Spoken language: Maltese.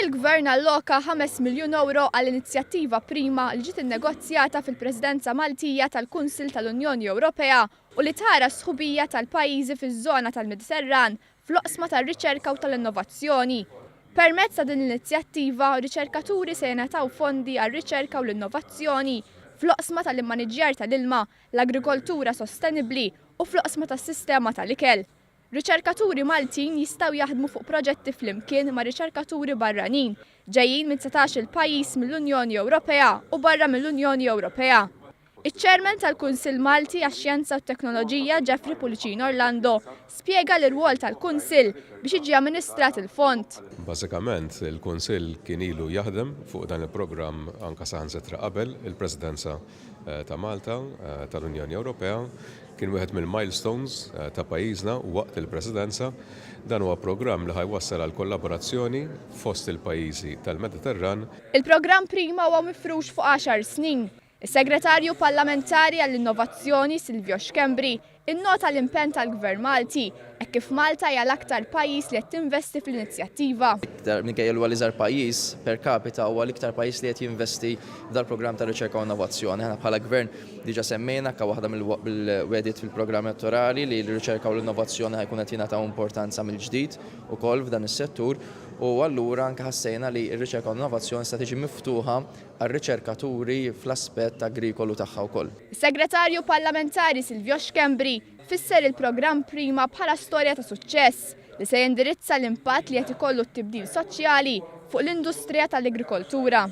Il-Gvern alloka 5 miljun euro għall-inizjattiva Prima li ġiet innegozjata fil-Presidenza Maltija tal-Kunsill tal-Unjoni Ewropea u li tara sħubija tal-pajjiżi fiż-żona tal-Mediterran fl-oqsma tar-riċerka u tal-innovazzjoni. Permezz ta' din l-inizjattiva, riċerkaturi se jingħataw fondi għar-riċerka u l-innovazzjoni fl-oqsma tal-immaniġġjar tal-ilma, l-agrikoltura sostenibbli u fl-oqsma tas-sistema tal-ikel. Riċerkaturi Maltin jistgħu jaħdmu fuq proġetti flimkien ma' riċerkaturi barranin ġejjin minn 17 il-pajjiż mill-Unjoni Ewropea u barra mill-Unjoni Ewropea. Iċ-Chairman tal-Kunsill Malti għax-Xjenza u t-Teknoloġija Jeffrey Pulicino Orlando spjega l-irwol tal-Kunsill biex jiġi amministrat il-fond. Bażikament il-Kunsill kien ilu jaħdem fuq dan il-programm anke saħansitra qabel il-Presidenza ta' Malta tal-Unjoni Ewropea. Kien wieħed mill-milestones ta' pajjiżna waqt il-Presidenza. Dan huwa programm li ħajwassal għal kollaborazzjoni fost il-pajjiżi tal-Mediterran. Il-programm Prima huwa mifrux fuq 10 snin. Is-Segretarju Parlamentari għall-Innovazzjoni Silvio Xkembri innota l-impenn tal-Gvern Malti hekk kif Malta hija l-aktar pajjiż li qed tinvesti fl-inizjattiva. Minkejja huwa l-iżgħar pajjiż per capita huwa l-iktar pajjiż li qed jinvesti f'dal-programm ta' riċerka u innovazzjoni. Aħna bħala Gvern diġà semmejna ka waħda mill-wedit fil-programm elettorali li l-riċerka u l-innovazzjoni ħajkun qed jingħataw importanza mill-ġdid ukoll f'dan is-settur. U allura anke ħassejna li r-riċerka u l-innovazzjoni se tiġi miftuħa għar-riċerkaturi fl-aspett agrikolu tagħha wkoll. Is-Segretarju Parlamentari Silvio Xkembri fisser il-programm Prima bħala storja ta' suċċess li se jindirizza l-impatt li qed ikollu t-tibdil soċjali fuq l-industrija tal-agrikoltura.